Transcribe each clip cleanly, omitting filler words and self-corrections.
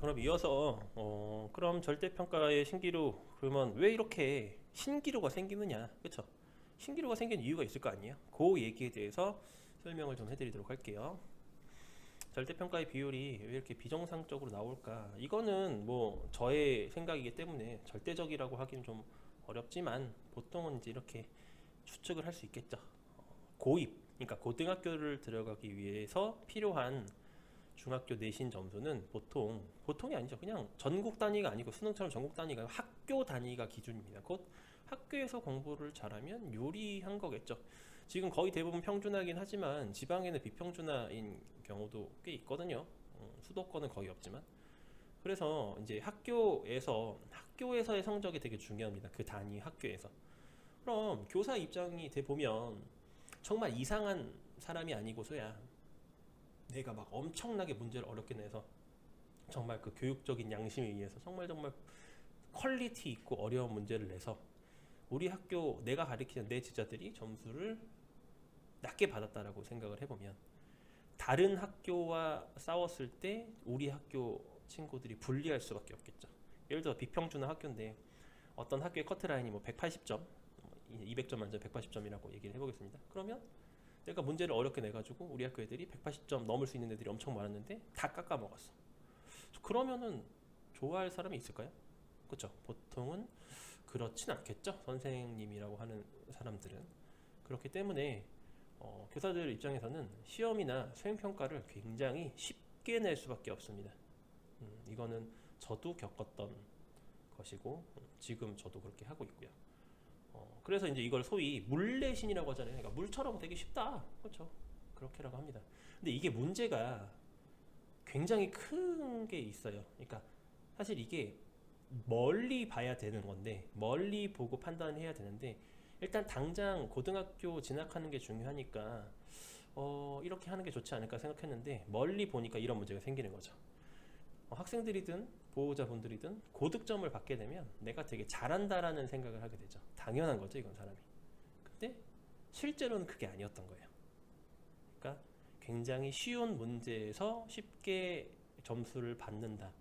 그럼 이어서 그럼 절대평가의 신기루 그러면 왜 이렇게 신기루가 생기느냐, 그쵸? 신기루가 생긴 이유가 있을 거 아니에요? 그 얘기에 대해서 설명을 좀 해드리도록 할게요. 절대평가의 비율이 왜 이렇게 비정상적으로 나올까? 이거는 뭐 저의 생각이기 때문에 절대적이라고 하기는 좀 어렵지만 보통은 이제 이렇게 추측을 할 수 있겠죠. 고입, 그러니까 고등학교를 들어가기 위해서 필요한 중학교 내신 점수는 보통이 아니죠. 그냥 전국 단위가 아니고 수능처럼 전국 단위가 아니고 학교 단위가 기준입니다. 곧 학교에서 공부를 잘하면 요리한 거겠죠. 지금 거의 대부분 평준화긴 하지만 지방에는 비평준화인 경우도 꽤 있거든요. 수도권은 거의 없지만. 그래서 이제 학교에서의 성적이 되게 중요합니다. 그 단위 학교에서. 그럼 교사 입장이 돼 보면 정말 이상한 사람이 아니고서야 내가 막 엄청나게 문제를 어렵게 내서 정말 그 교육적인 양심에 의해서 정말 퀄리티 있고 어려운 문제를 내서 우리 학교 내가 가르치는 내 제자들이 점수를 낮게 받았다라고 생각을 해보면 다른 학교와 싸웠을 때 우리 학교 친구들이 불리할 수밖에 없겠죠. 예를 들어 비평준화 학교인데 어떤 학교의 커트라인이 뭐 180점, 200점 만점 180점이라고 얘기를 해보겠습니다. 그러면 내가 문제를 어렵게 내가지고 우리 학교 애들이 180점 넘을 수 있는 애들이 엄청 많았는데 다 깎아먹었어. 그러면은 좋아할 사람이 있을까요? 그렇죠. 보통은 그렇진 않겠죠. 선생님이라고 하는 사람들은. 그렇기 때문에 교사들 입장에서는 시험이나 수행평가를 굉장히 쉽게 낼 수밖에 없습니다. 이거는 저도 겪었던 것이고 지금 저도 그렇게 하고 있고요. 그래서 이제 이걸 소위 물내신이라고 하잖아요. 그러니까 물처럼 되게 쉽다. 그렇죠. 그렇게라고 합니다. 근데 이게 문제가 굉장히 큰 게 있어요. 그러니까 사실 이게 멀리 봐야 되는 건데 멀리 보고 판단해야 되는데 일단 당장 고등학교 진학하는 게 중요하니까 이렇게 하는 게 좋지 않을까 생각했는데 멀리 보니까 이런 문제가 생기는 거죠. 학생들이든 보호자분들이든 고득점을 받게 되면 내가 되게 잘한다라는 생각을 하게 되죠. 당연한 거죠, 이건 사람이. 근데 실제로는 그게 아니었던 거예요. 그러니까 굉장히 쉬운 문제에서 쉽게 점수를 받는다.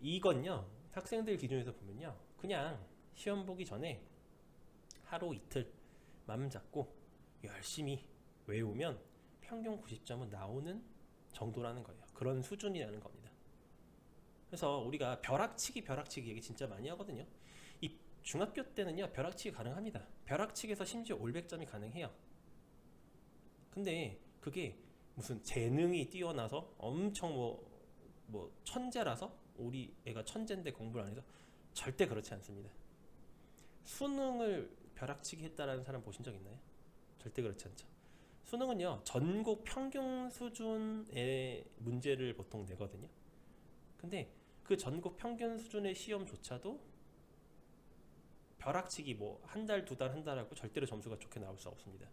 이건요, 학생들 기준에서 보면요, 그냥 시험 보기 전에 하루 이틀 맘 잡고 열심히 외우면 평균 90점은 나오는 정도라는 거예요. 그런 수준이라는 겁니다. 그래서 우리가 벼락치기 얘기 진짜 많이 하거든요. 이 중학교 때는요, 벼락치기 가능합니다. 벼락치기에서 심지어 올백점이 가능해요. 근데 그게 무슨 재능이 뛰어나서 엄청 뭐 천재라서 우리 애가 천재인데 공부를 안 해서 절대 그렇지 않습니다. 수능을 벼락치기 했다라는 사람 보신 적 있나요? 절대 그렇지 않죠. 수능은요, 전국 평균 수준의 문제를 보통 내거든요. 근데 그 전국 평균 수준의 시험조차도 벼락치기 뭐 한 달, 두 달, 한 달 하고 절대로 점수가 좋게 나올 수 없습니다.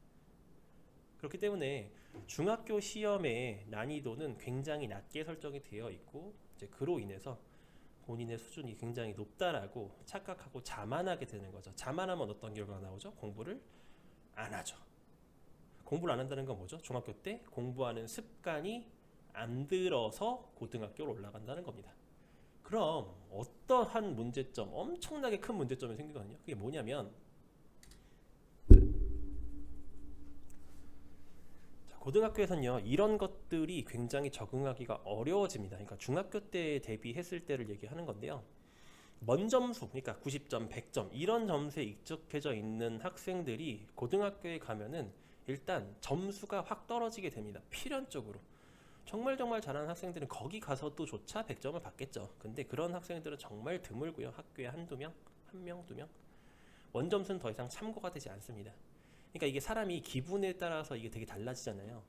그렇기 때문에 중학교 시험의 난이도는 굉장히 낮게 설정이 되어 있고 이제 그로 인해서 본인의 수준이 굉장히 높다라고 착각하고 자만하게 되는 거죠. 자만하면 어떤 결과가 나오죠? 공부를 안 하죠. 공부를 안 한다는 건 뭐죠? 중학교 때 공부하는 습관이 안 들어서 고등학교로 올라간다는 겁니다. 그럼 어떠한 문제점, 엄청나게 큰 문제점이 생기거든요. 그게 뭐냐면 고등학교에서는요, 이런 것들이 굉장히 적응하기가 어려워집니다. 그러니까 중학교 때 대비했을 때를 얘기하는 건데요. 먼 점수, 그러니까 90점, 100점 이런 점수에 익숙해져 있는 학생들이 고등학교에 가면은 일단 점수가 확 떨어지게 됩니다. 필연적으로. 정말 잘하는 학생들은 거기 가서도 조차 100점을 받겠죠. 근데 그런 학생들은 정말 드물고요. 학교에 한두 명, 한 명, 두 명. 원점수는 더 이상 참고가 되지 않습니다. 그러니까 이게 사람이 기분에 따라서 이게 되게 달라지잖아요.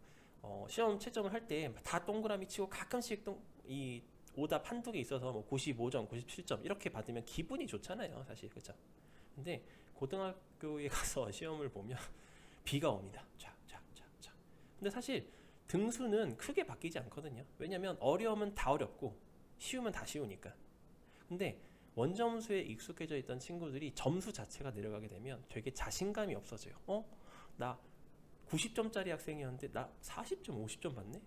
시험 채점을 할 때 다 동그라미 치고 가끔씩 이 오답 한두 개 있어서 뭐 95점, 97점 이렇게 받으면 기분이 좋잖아요, 사실. 그렇죠? 근데 고등학교에 가서 시험을 보면 비가 옵니다. 쫙. 근데 사실 등수는 크게 바뀌지 않거든요. 왜냐면 어려우면 다 어렵고 쉬우면 다 쉬우니까. 근데 원점수에 익숙해져 있던 친구들이 점수 자체가 내려가게 되면 되게 자신감이 없어져요. 나 90점짜리 학생이었는데 나 40점, 50점 받네?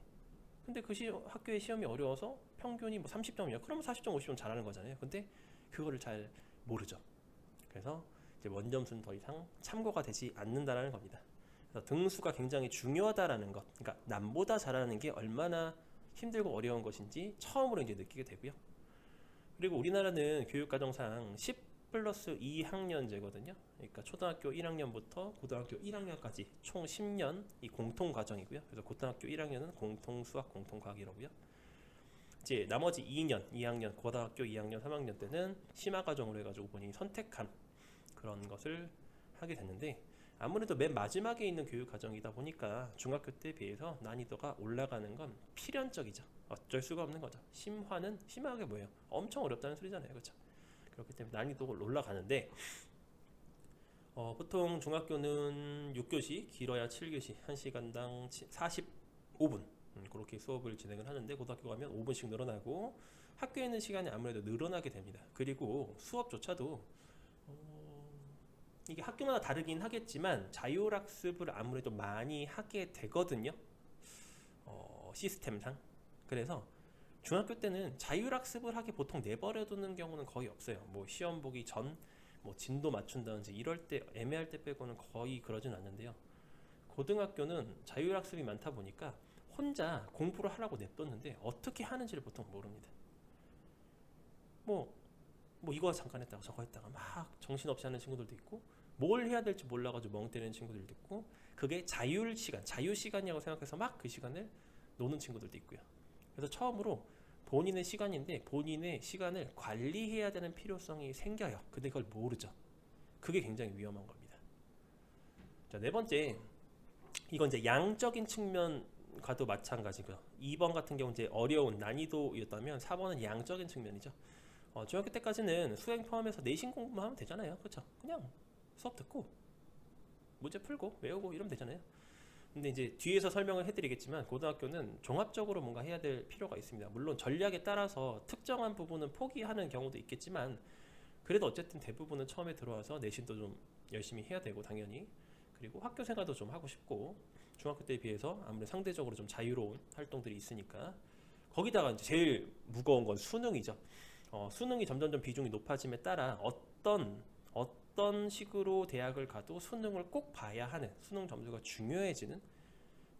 근데 그 학교의 시험이 어려워서 평균이 뭐 30점이야. 그러면 40점, 50점 잘하는 거잖아요. 근데 그거를 잘 모르죠. 그래서 이제 원점수는 더 이상 참고가 되지 않는다라는 겁니다. 그래서 등수가 굉장히 중요하다라는 것, 그러니까 남보다 잘하는 게 얼마나 힘들고 어려운 것인지 처음으로 이제 느끼게 되고요. 그리고 우리나라는 교육과정상 10 플러스 2학년제거든요. 그러니까 초등학교 1학년부터 고등학교 1학년까지 총 10년 이 공통 과정이고요. 그래서 고등학교 1학년은 공통 수학, 공통 과학이라고요. 이제 나머지 2년, 2학년, 고등학교 2학년, 3학년 때는 심화 과정으로 해가지고 본인이 선택한 그런 것을 하게 됐는데, 아무래도 맨 마지막에 있는 교육 과정이다 보니까 중학교 때 비해서 난이도가 올라가는 건 필연적이죠. 어쩔 수가 없는 거죠. 심화가 뭐예요? 엄청 어렵다는 소리잖아요, 그렇죠? 그렇기 때문에 난이도가 올라가는데, 보통 중학교는 6교시, 길어야 7교시, 1시간당 45분 그렇게 수업을 진행을 하는데, 고등학교 가면 5분씩 늘어나고 학교에 있는 시간이 아무래도 늘어나게 됩니다. 그리고 수업조차도 이게 학교마다 다르긴 하겠지만 자율학습을 아무래도 많이 하게 되거든요. 시스템상. 그래서 중학교 때는 자율학습을 하게 보통 내버려 두는 경우는 거의 없어요. 뭐 시험 보기 전, 뭐 진도 맞춘다든지 이럴 때, 애매할 때 빼고는 거의 그러진 않는데요. 고등학교는 자율학습이 많다 보니까 혼자 공부를 하라고 냅뒀는데 어떻게 하는지를 보통 모릅니다. 뭐 이거 잠깐 했다가 저거 했다가 막 정신없이 하는 친구들도 있고, 뭘 해야 될지 몰라가지고 멍 때리는 친구들도 있고, 그게 자유시간이라고 생각해서 막 그 시간을 노는 친구들도 있고요. 그래서 처음으로 본인의 시간인데 본인의 시간을 관리해야 되는 필요성이 생겨요. 근데 그걸 모르죠. 그게 굉장히 위험한 겁니다. 자, 네 번째, 이건 이제 양적인 측면과도 마찬가지고요. 2번 같은 경우 이제 어려운 난이도였다면 4번은 양적인 측면이죠. 중학교 때까지는 수행 포함해서 내신 공부만 하면 되잖아요. 그렇죠? 그냥 수업 듣고 문제 풀고 외우고 이러면 되잖아요. 근데 이제 뒤에서 설명을 해드리겠지만 고등학교는 종합적으로 뭔가 해야 될 필요가 있습니다. 물론 전략에 따라서 특정한 부분은 포기하는 경우도 있겠지만, 그래도 어쨌든 대부분은 처음에 들어와서 내신도 좀 열심히 해야 되고 당연히, 그리고 학교 생활도 좀 하고 싶고, 중학교 때에 비해서 아무래도 상대적으로 좀 자유로운 활동들이 있으니까. 거기다가 이제 제일 무거운 건 수능이죠. 수능이 점점점 비중이 높아짐에 따라 어떤 식으로 대학을 가도 수능을 꼭 봐야 하는, 수능 점수가 중요해지는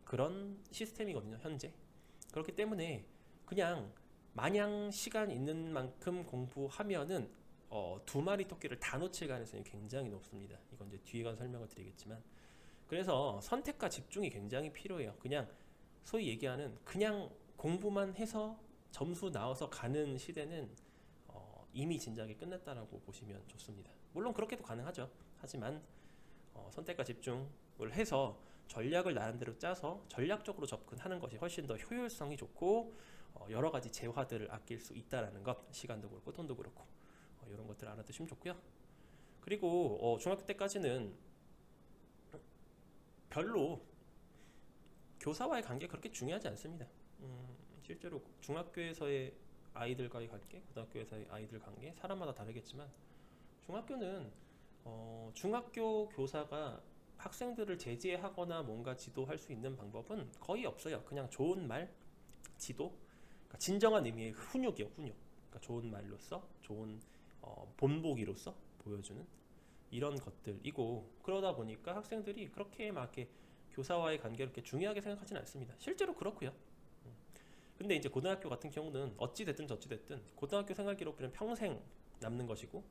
그런 시스템이거든요, 현재. 그렇기 때문에 그냥 마냥 시간 있는 만큼 공부하면은 두 마리 토끼를 다 놓칠 가능성이 굉장히 높습니다. 이건 이제 뒤에 가서 설명을 드리겠지만, 그래서 선택과 집중이 굉장히 필요해요. 그냥 소위 얘기하는 그냥 공부만 해서 점수 나와서 가는 시대는 이미 진작에 끝났다라고 보시면 좋습니다. 물론 그렇게도 가능하죠. 하지만 선택과 집중을 해서 전략을 나름대로 짜서 전략적으로 접근하는 것이 훨씬 더 효율성이 좋고, 여러 가지 재화들을 아낄 수 있다라는 것, 시간도 그렇고 돈도 그렇고, 이런 것들을 알아두시면 좋고요. 그리고 중학교 때까지는 별로 교사와의 관계가 그렇게 중요하지 않습니다. 실제로 중학교에서의 아이들과의 관계, 고등학교에서의 아이들 관계, 사람마다 다르겠지만 중학교는 중학교 교사가 학생들을 제재하거나 뭔가 지도할 수 있는 방법은 거의 없어요. 그냥 좋은 말, 지도, 그러니까 진정한 의미의 훈육이요, 훈육. 그러니까 좋은 말로써, 좋은 본보기로서 보여주는 이런 것들이고, 그러다 보니까 학생들이 그렇게 막 이렇게 교사와의 관계를 그렇게 중요하게 생각하지는 않습니다. 실제로 그렇고요. 근데 이제 고등학교 같은 경우는 어찌됐든 저찌됐든 고등학교 생활 기록부는 평생 남는 것이고,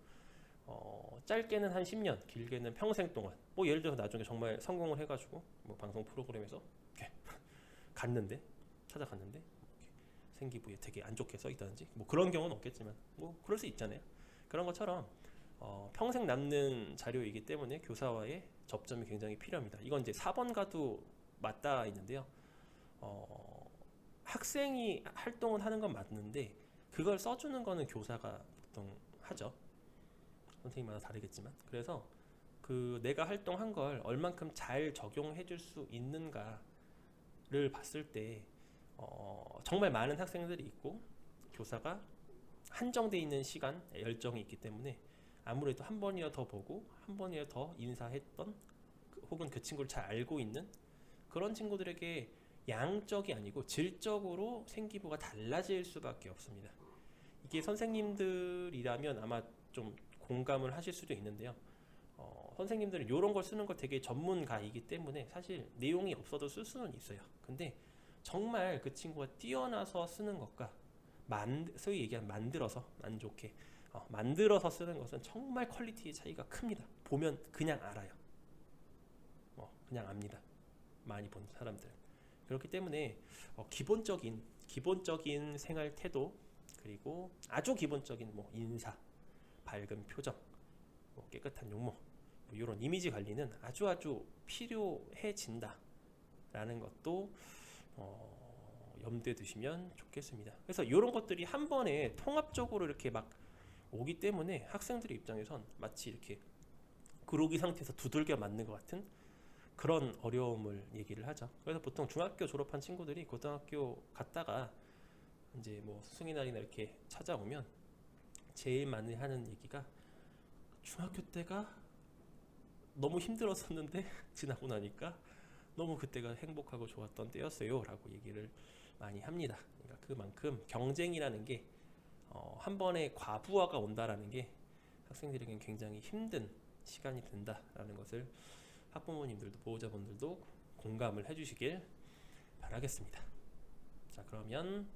짧게는 한 10년, 길게는 평생 동안, 뭐 예를 들어서 나중에 정말 성공을 해가지고 뭐 방송 프로그램에서 이렇게 찾아갔는데 생기부에 되게 안 좋게 써있다든지 뭐 그런 경우는 없겠지만 뭐 그럴 수 있잖아요. 그런 것처럼 평생 남는 자료이기 때문에 교사와의 접점이 굉장히 필요합니다. 이건 이제 4번과도 맞닿아 있는데요. 학생이 활동을 하는 건 맞는데 그걸 써주는 거는 교사가 보통 하죠. 선생님마다 다르겠지만. 그래서 그 내가 활동한 걸 얼만큼 잘 적용해 줄 수 있는가를 봤을 때 정말 많은 학생들이 있고 교사가 한정되어 있는 시간, 열정이 있기 때문에 아무래도 한 번이라도 더 보고 한 번이라도 더 인사했던, 혹은 그 친구를 잘 알고 있는 그런 친구들에게 양적이 아니고 질적으로 생기부가 달라질 수밖에 없습니다. 이게 선생님들이라면 아마 좀 공감을 하실 수도 있는데요. 선생님들은 이런 걸 쓰는 거 되게 전문가이기 때문에 사실 내용이 없어도 쓸 수는 있어요. 근데 정말 그 친구가 뛰어나서 쓰는 것과 소위 얘기하면 만들어서 안 좋게 만들어서 쓰는 것은 정말 퀄리티의 차이가 큽니다. 보면 그냥 알아요. 그냥 압니다. 많이 본 사람들은. 그렇기 때문에 기본적인 생활 태도, 그리고 아주 기본적인 인사, 밝은 표정, 깨끗한 용모, 이런 이미지 관리는 아주 필요해진다 라는 것도 염두에 두시면 좋겠습니다. 그래서 이런 것들이 한 번에 통합적으로 이렇게 막 오기 때문에 학생들의 입장에선 마치 이렇게 그로기 상태에서 두들겨 맞는 것 같은 그런 어려움을 얘기를 하죠. 그래서 보통 중학교 졸업한 친구들이 고등학교 갔다가 이제 스승의 날이나 이렇게 찾아오면 제일 많이 하는 얘기가 중학교 때가 너무 힘들었었는데 지나고 나니까 너무 그때가 행복하고 좋았던 때였어요 라고 얘기를 많이 합니다. 그러니까 그만큼 경쟁이라는 게 한 번에 과부하가 온다라는 게 학생들에겐 굉장히 힘든 시간이 된다라는 것을 학부모님들도 보호자분들도 공감을 해주시길 바라겠습니다. 자, 그러면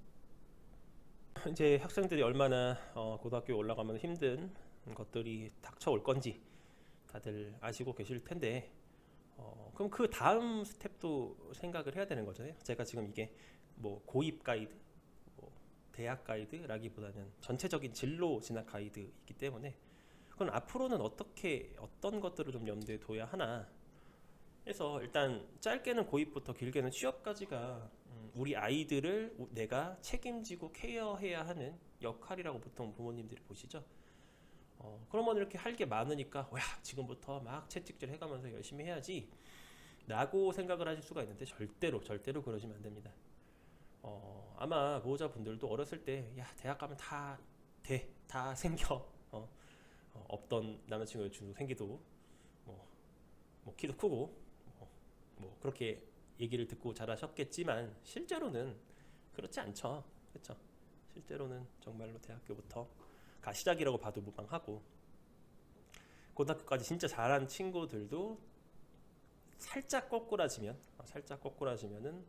이제 학생들이 얼마나 고등학교에 올라가면 힘든 것들이 닥쳐올 건지 다들 아시고 계실 텐데 그럼 그 다음 스텝도 생각을 해야 되는 거잖아요. 제가 지금 이게 고입 가이드, 대학 가이드라기보다는 전체적인 진로 진학 가이드이기 때문에 그건 앞으로는 어떤 것들을 좀 염두에 둬야 하나 해서 일단 짧게는 고입부터 길게는 취업까지가 우리 아이들을 내가 책임지고 케어해야 하는 역할이라고 보통 부모님들이 보시죠. 그러면 이렇게 할 게 많으니까 야 지금부터 막 채찍질 해가면서 열심히 해야지 라고 생각을 하실 수가 있는데 절대로 그러시면 안 됩니다. 아마 보호자분들도 어렸을 때 야 대학 가면 다 생겨 없던 남자친구 여자친구 생기도 키도 크고 그렇게 얘기를 듣고 자라셨겠지만 실제로는 그렇지 않죠. 그렇죠? 실제로는 정말로 대학교부터가 시작이라고 봐도 무방하고 고등학교까지 진짜 잘한 친구들도 살짝 꼬꾸라지면은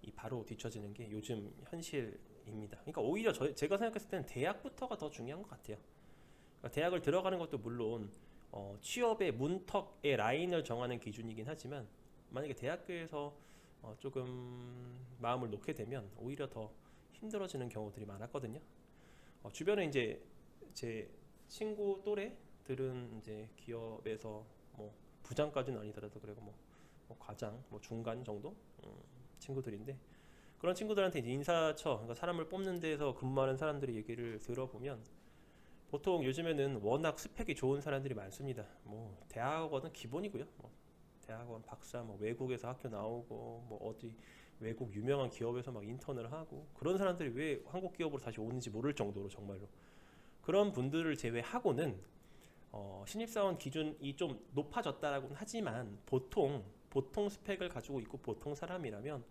이 바로 뒤처지는 게 요즘 현실입니다. 그러니까 오히려 제가 생각했을 때는 대학부터가 더 중요한 것 같아요. 그러니까 대학을 들어가는 것도 물론 취업의 문턱의 라인을 정하는 기준이긴 하지만 만약에 대학교에서 조금 마음을 놓게 되면 오히려 더 힘들어지는 경우들이 많았거든요. 주변에 이제 제 친구 또래들은 이제 기업에서 부장까지는 아니더라도 그리고 과장, 중간 정도 친구들인데 그런 친구들한테 이제 인사처, 그러니까 사람을 뽑는 데서 근무하는 사람들의 얘기를 들어보면 보통 요즘에는 워낙 스펙이 좋은 사람들이 많습니다. 대학원은 기본이고요. 대학원 박사, 외국에서 학교 나오고 어디 외국 유명한 기업에서 막 인턴을 하고 그런 사람들이 왜 한국 기업으로 다시 오는지 모를 정도로 정말로 그런 분들을 제외하고는 신입사원 기준이 좀 높아졌다라고는 하지만 보통 스펙을 가지고 있고 보통 사람이라면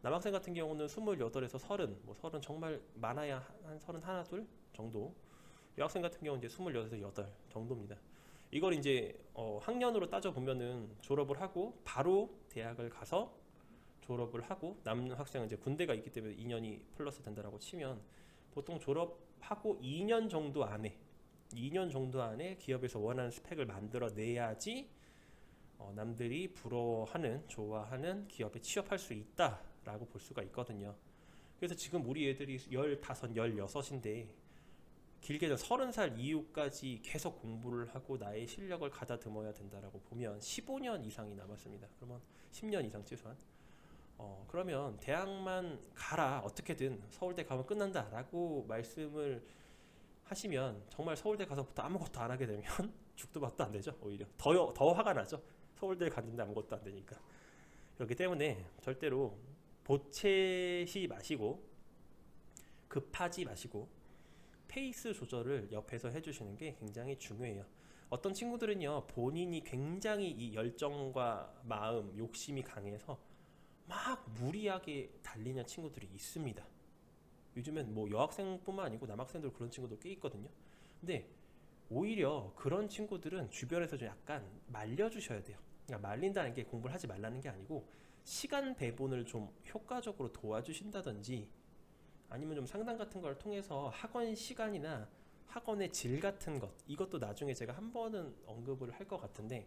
남학생 같은 경우는 28에서 30, 30 정말 많아야 한 31, 2 정도. 여학생 같은 경우는 이제 28에서 8 정도입니다. 이걸 이제 학년으로 따져 보면은 졸업을 하고 바로 대학을 가서 졸업을 하고 남는 학생은 이제 군대가 있기 때문에 2년이 플러스 된다라고 치면 보통 졸업하고 2년 정도 안에 기업에서 원하는 스펙을 만들어내야지 남들이 부러워하는, 좋아하는 기업에 취업할 수 있다라고 볼 수가 있거든요. 그래서 지금 우리 애들이 15, 16인데 길게는 30살 이후까지 계속 공부를 하고 나의 실력을 가다듬어야 된다라고 보면 15년 이상이 남았습니다. 그러면 10년 이상 최소한. 그러면 대학만 가라, 어떻게든 서울대 가면 끝난다라고 말씀을 하시면 정말 서울대 가서부터 아무것도 안 하게 되면 죽도 밥도 안 되죠. 오히려 더 화가 나죠. 서울대 갔는데 아무것도 안 되니까. 그렇기 때문에 절대로 보채시 마시고 급하지 마시고 페이스 조절을 옆에서 해주시는 게 굉장히 중요해요. 어떤 친구들은요 본인이 굉장히 이 열정과 마음, 욕심이 강해서 막 무리하게 달리는 친구들이 있습니다. 요즘엔 뭐 여학생뿐만 아니고 남학생들 그런 친구들 꽤 있거든요. 근데 오히려 그런 친구들은 주변에서 좀 약간 말려주셔야 돼요. 그러니까 말린다는 게 공부를 하지 말라는 게 아니고 시간 배분을 좀 효과적으로 도와주신다든지 아니면 좀 상담 같은 걸 통해서 학원 시간이나 학원의 질 같은 것, 이것도 나중에 제가 한 번은 언급을 할 것 같은데,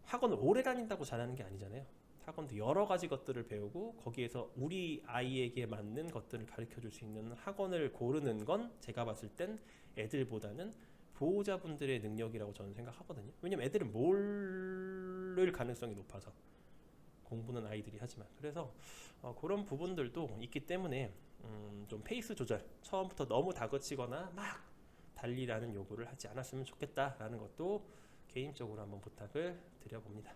학원을 오래 다닌다고 잘하는 게 아니잖아요. 학원도 여러 가지 것들을 배우고 거기에서 우리 아이에게 맞는 것들을 가르쳐 줄 수 있는 학원을 고르는 건 제가 봤을 땐 애들보다는 보호자분들의 능력이라고 저는 생각하거든요. 왜냐면 애들은 모를 가능성이 높아서, 공부는 아이들이 하지만. 그래서 그런 부분들도 있기 때문에 좀 페이스 조절, 처음부터 너무 다그치거나 막 달리라는 요구를 하지 않았으면 좋겠다라는 것도 개인적으로 한번 부탁을 드려봅니다.